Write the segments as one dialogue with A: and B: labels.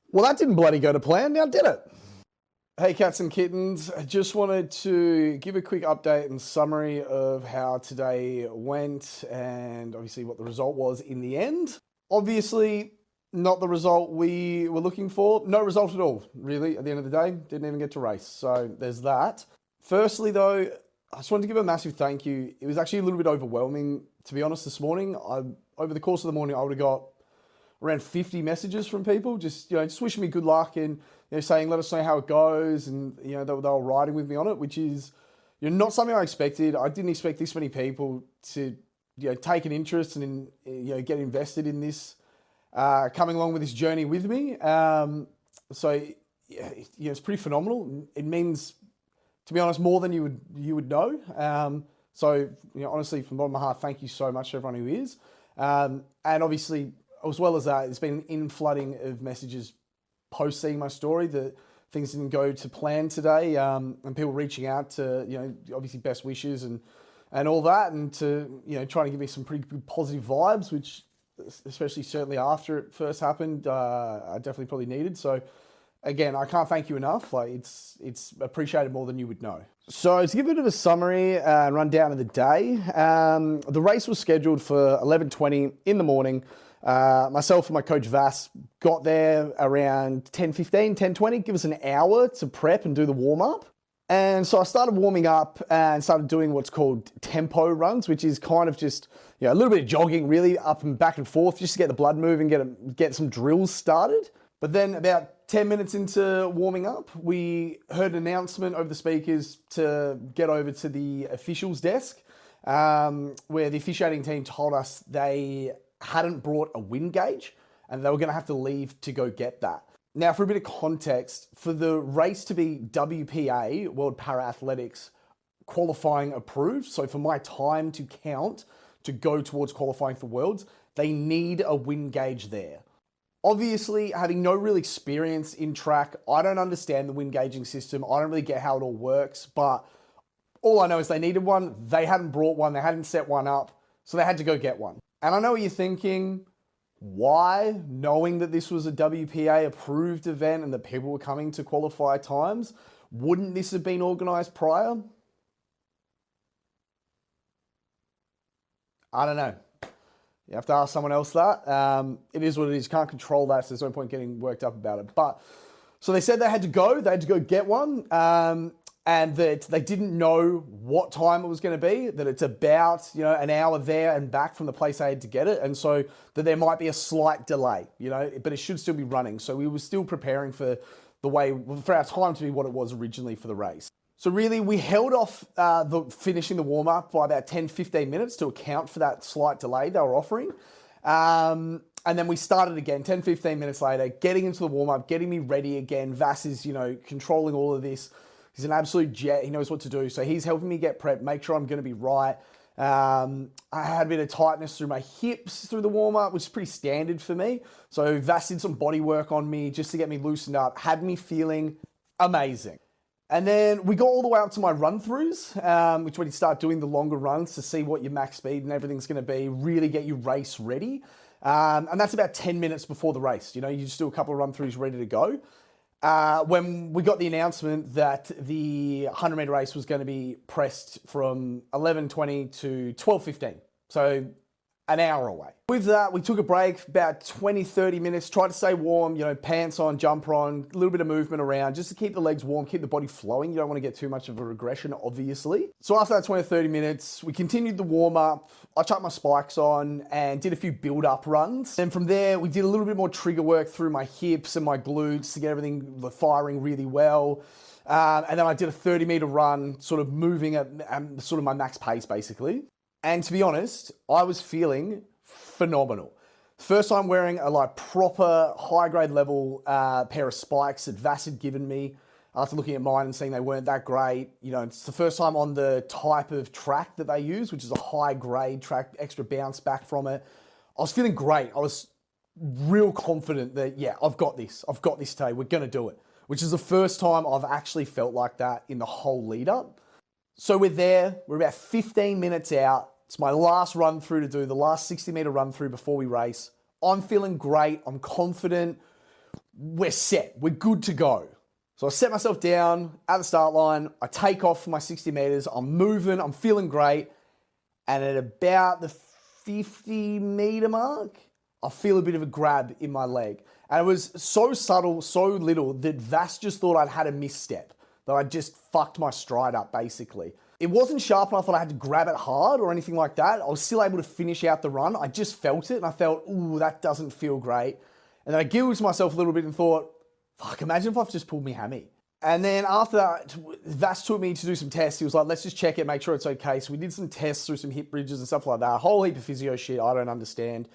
A: Well, that didn't bloody go to plan, now did it? Hey, cats and kittens. I just wanted to give a quick update and summary of how today went and obviously what the result was in the end. Obviously, not the result we were looking for. No result at all, really, at the end of the day. Didn't even get to race. So there's that. Firstly, though, I just wanted to give a massive thank you. It was actually a little bit overwhelming, to be honest, this morning. Over the course of the morning, I would have got around 50 messages from people just wishing me good luck and saying let us know how it goes, and they were riding with me on it, which is not something I expected. I didn't expect this many people to take an interest and get invested in this, coming along with this journey with me. It's pretty phenomenal. It means, to be honest, more than you would know. Honestly, from the bottom of my heart, thank you so much to everyone who is. And obviously, as well as that, there's been an inflooding of messages post seeing my story that things didn't go to plan today, and people reaching out to, obviously best wishes and all that, and to, trying to give me some pretty good positive vibes, which, especially certainly after it first happened, I definitely probably needed. So again, I can't thank you enough. Like it's appreciated more than you would know. So to give a bit of a summary and rundown of the day, the race was scheduled for 11:20 in the morning. Myself and my coach Vass got there around 10:15, 10:20, give us an hour to prep and do the warm up. And so I started warming up and started doing what's called tempo runs, which is kind of just a little bit of jogging, really up and back and forth, just to get the blood moving, get some drills started. But then about 10 minutes into warming up, we heard an announcement over the speakers to get over to the officials desk, where the officiating team told us they hadn't brought a wind gauge and they were going to have to leave to go get that. Now, for a bit of context, for the race to be WPA, World Para Athletics, qualifying approved, so for my time to count to go towards qualifying for Worlds, they need a wind gauge there. Obviously, having no real experience in track, I don't understand the wind gauging system. I don't really get how it all works, but all I know is they needed one. They hadn't brought one. They hadn't set one up, so they had to go get one. And I know what you're thinking, why, knowing that this was a WPA approved event and that people were coming to qualify times, wouldn't this have been organised prior? I don't know. You have to ask someone else that. It is what it is. Can't control that, so there's no point getting worked up about it. But so they said they had to go get one. And that they didn't know what time it was going to be, that it's about, an hour there and back from the place they had to get it. And so that there might be a slight delay, but it should still be running. So we were still preparing for our time to be what it was originally for the race. So really, we held off finishing the warm-up by about 10, 15 minutes to account for that slight delay they were offering. And then we started again 10, 15 minutes later, getting into the warm-up, getting me ready again. Vass is, controlling all of this. He's an absolute jet. He knows what to do. So he's helping me get prepped, make sure I'm going to be right. I had a bit of tightness through my hips through the warm-up, which is pretty standard for me. So Vass did some body work on me just to get me loosened up, had me feeling amazing. And then we got all the way up to my run-throughs, which when you start doing the longer runs to see what your max speed and everything's going to be, really get you race ready. And that's about 10 minutes before the race. You just do a couple of run-throughs ready to go. When we got the announcement that the 100-meter race was going to be pressed from 11:20 to 12:15, so an hour away. With that, we took a break, about 20, 30 minutes, tried to stay warm, pants on, jumper on, a little bit of movement around, just to keep the legs warm, keep the body flowing. You don't want to get too much of a regression, obviously. So after that 20, 30 minutes, we continued the warm-up. I chucked my spikes on and did a few build-up runs. And from there, we did a little bit more trigger work through my hips and my glutes to get everything firing really well. And then I did a 30-meter run, sort of moving at sort of my max pace, basically. And to be honest, I was feeling phenomenal. First time wearing a proper high-grade level pair of spikes that Vass had given me after looking at mine and seeing they weren't that great. It's the first time on the type of track that they use, which is a high-grade track, extra bounce back from it. I was feeling great. I was real confident that, yeah, I've got this. I've got this today. We're going to do it, which is the first time I've actually felt like that in the whole lead-up. So we're there, we're about 15 minutes out. It's my last run through to do, the last 60-meter run through before we race. I'm feeling great, I'm confident. we're set. We're good to go. So I set myself down at the start line. I take off for my 60 meters. I'm moving. I'm feeling great. And at about the 50-meter mark, I feel a bit of a grab in my leg. And it was so subtle, so little, that Vass just thought I'd had a misstep, that I just fucked my stride up, basically. It wasn't sharp enough that I had to grab it hard or anything like that. I was still able to finish out the run. I just felt it, and I felt, ooh, that doesn't feel great. And then I giggled to myself a little bit and thought, fuck, imagine if I've just pulled my hammy. And then after that, Vass took me to do some tests. He was like, let's just check it, make sure it's okay. So we did some tests through some hip bridges and stuff like that. A whole heap of physio shit I don't understand.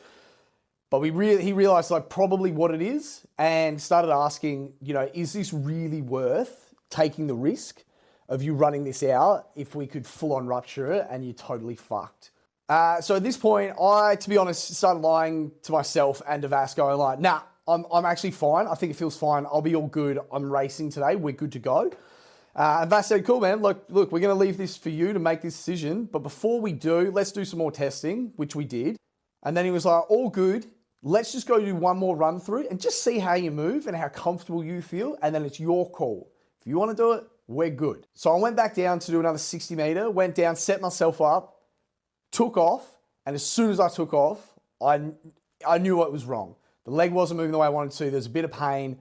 A: But he realized like probably what it is and started asking, you know, is this really worth taking the risk of you running this out if we could full on rupture it and you're totally fucked? So at this point, I, to be honest, started lying to myself and to Vass, going like, nah, I'm actually fine. I think it feels fine. I'll be all good. I'm racing today. We're good to go. And Vass said, cool, man. Look, we're going to leave this for you to make this decision. But before we do, let's do some more testing, which we did. And then he was like, all good. Let's just go do one more run through and just see how you move and how comfortable you feel. And then it's your call. If you want to do it, we're good. So I went back down to do another 60 meter, went down, set myself up, took off. And as soon as I took off, I knew what was wrong. The leg wasn't moving the way I wanted to. There's a bit of pain.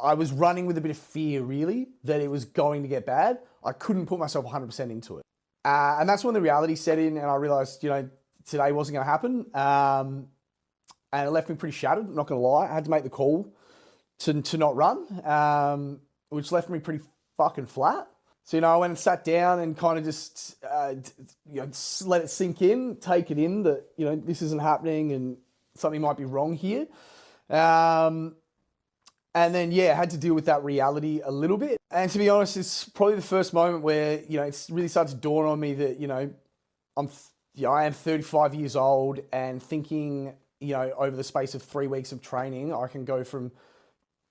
A: I was running with a bit of fear, really, that it was going to get bad. I couldn't put myself 100% into it. And that's when the reality set in and I realized, you know, today wasn't going to happen. And it left me pretty shattered, not going to lie. I had to make the call to not run, which left me pretty fucking flat. So, you know, I went and sat down and kind of just, you know, let it sink in, take it in that, you know, this isn't happening and something might be wrong here. And then, yeah, I had to deal with that reality a little bit. And to be honest, it's probably the first moment where, you know, it's really started to dawn on me that, you know, I am 35 years old and thinking, you know, over the space of 3 weeks of training, I can go from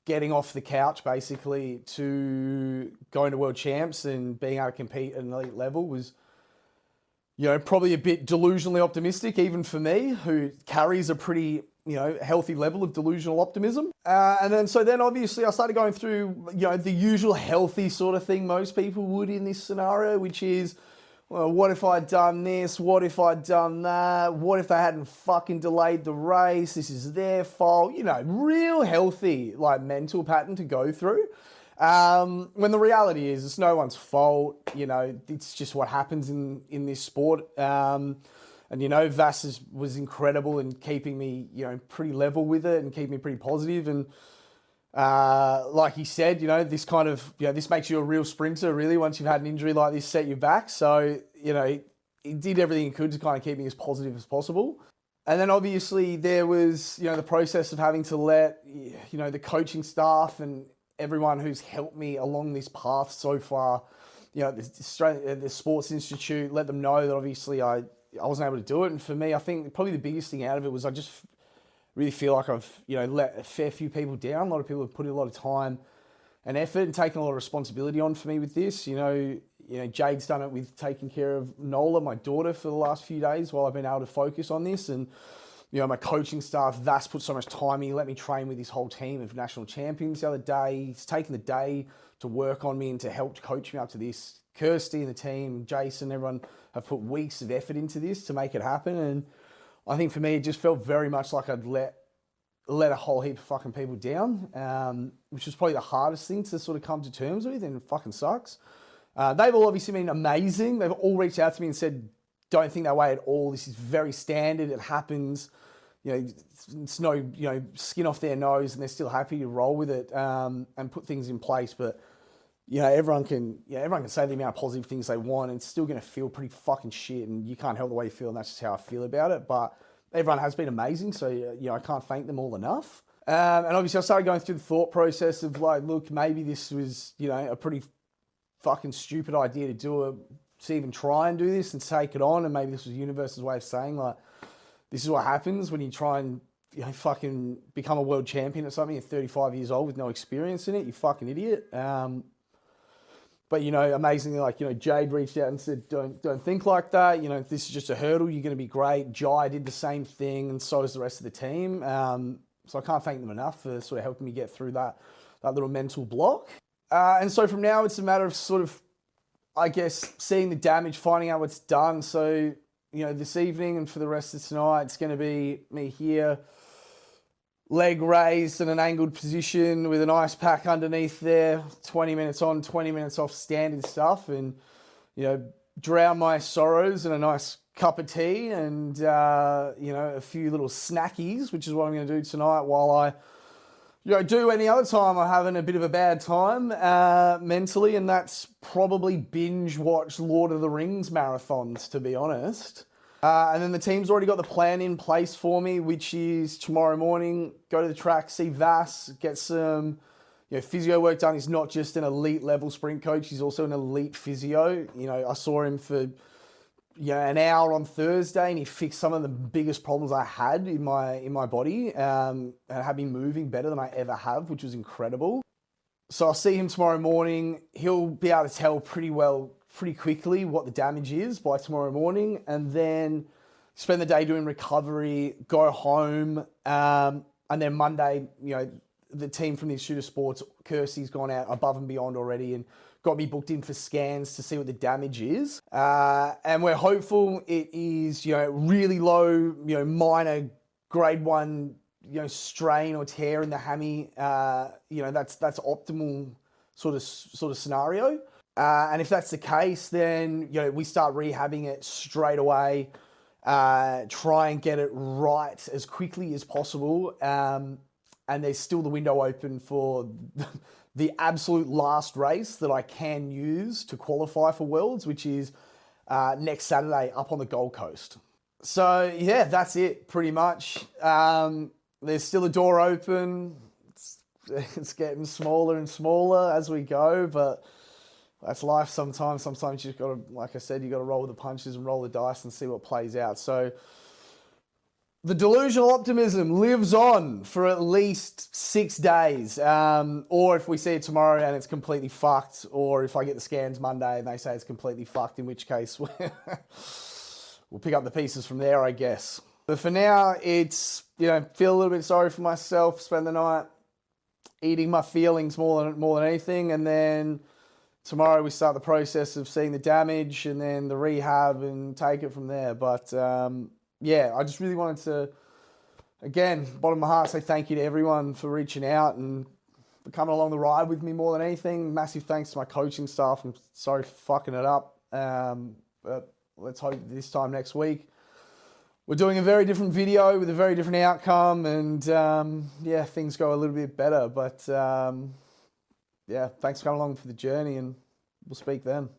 A: getting off the couch basically to going to world champs and being able to compete at an elite level was, you know, probably a bit delusionally optimistic, even for me, who carries a pretty, you know, healthy level of delusional optimism. And then obviously I started going through, you know, the usual healthy sort of thing most people would in this scenario, which is, well, what if I'd done this? What if I'd done that? What if they hadn't fucking delayed the race? This is their fault. You know, real healthy, like, mental pattern to go through. When the reality is it's no one's fault. You know, it's just what happens in this sport. And, you know, Vass was incredible in keeping me, you know, pretty level with it and keeping me pretty positive. And like he said, you know, this kind of, you know, this makes you a real sprinter, really, once you've had an injury like this set you back. So, you know, he did everything he could to kind of keep me as positive as possible. And then obviously there was, you know, the process of having to let, you know, the coaching staff and everyone who's helped me along this path so far, you know, the Sports Institute, let them know that obviously I wasn't able to do it. And for me, I think probably the biggest thing out of it was I just really feel like I've, you know, let a fair few people down. A lot of people have put in a lot of time and effort and taken a lot of responsibility on for me with this. You know, Jade's done it with taking care of Nola, my daughter, for the last few days while I've been able to focus on this. And, you know, my coaching staff, Vass put so much time in. He let me train with his whole team of national champions the other day. He's taken the day to work on me and to help coach me up to this. Kirsty and the team, Jason, everyone have put weeks of effort into this to make it happen. And I think for me, it just felt very much like I'd let a whole heap of fucking people down, which was probably the hardest thing to sort of come to terms with, and it fucking sucks. They've all obviously been amazing. They've all reached out to me and said, don't think that way at all. This is very standard. It happens. You know, it's no, you know, skin off their nose, and they're still happy to roll with it and put things in place. But, you know, everyone can say the amount of positive things they want, and it's still going to feel pretty fucking shit, and you can't help the way you feel, and that's just how I feel about it. But everyone has been amazing, so, you know, I can't thank them all enough. And obviously I started going through the thought process of like, look, maybe this was, you know, a pretty fucking stupid idea to even try and do this and take it on, and maybe this was the universe's way of saying, like, this is what happens when you try and, you know, fucking become a world champion or something at 35 years old with no experience in it, you fucking idiot. But, you know, amazingly, like, you know, Jade reached out and said, don't think like that. You know, if this is just a hurdle, you're going to be great. Jai did the same thing, and so is the rest of the team. So I can't thank them enough for sort of helping me get through that little mental block. And so from now, it's a matter of sort of, I guess, seeing the damage, finding out what's done. So, this evening and for the rest of tonight, it's going to be me here, leg raised in an angled position with an ice pack underneath there, 20 minutes on, 20 minutes off, standard stuff, and, drown my sorrows in a nice cup of tea and, a few little snackies, which is what I'm going to do tonight while I do any other time I'm having a bit of a bad time mentally, and that's probably binge watch Lord of the Rings marathons, to be honest. And then the team's already got the plan in place for me, which is tomorrow morning, go to the track, see Vass, get some physio work done. He's not just an elite level sprint coach, he's also an elite physio. I saw him for an hour on Thursday, and he fixed some of the biggest problems I had in my body, and had me moving better than I ever have, which was incredible. So I'll see him tomorrow morning. He'll be able to tell pretty quickly what the damage is by tomorrow morning, and then spend the day doing recovery, go home, and then Monday, the team from the Institute of Sports, Kirsty's gone out above and beyond already and got me booked in for scans to see what the damage is. And we're hopeful it is, really low, minor grade 1, strain or tear in the hammy. That's optimal sort of scenario. And if that's the case, then, we start rehabbing it straight away, try and get it right as quickly as possible. And there's still the window open for the absolute last race that I can use to qualify for Worlds, which is next Saturday up on the Gold Coast. So yeah, that's it pretty much. There's still a door open. It's getting smaller and smaller as we go, but that's life sometimes. Sometimes you just got to, like I said, you got to roll with the punches and roll the dice and see what plays out. So the delusional optimism lives on for at least 6 days. Or if we see it tomorrow and it's completely fucked, or if I get the scans Monday and they say it's completely fucked, in which case we'll pick up the pieces from there, I guess. But for now, it's, feel a little bit sorry for myself, spend the night eating my feelings more than anything, and then tomorrow we start the process of seeing the damage and then the rehab and take it from there. But I just really wanted to, again, bottom of my heart, say thank you to everyone for reaching out and for coming along the ride with me more than anything. Massive thanks to my coaching staff. I'm sorry for fucking it up. But let's hope this time next week we're doing a very different video with a very different outcome, and things go a little bit better. But thanks for coming along for the journey, and we'll speak then.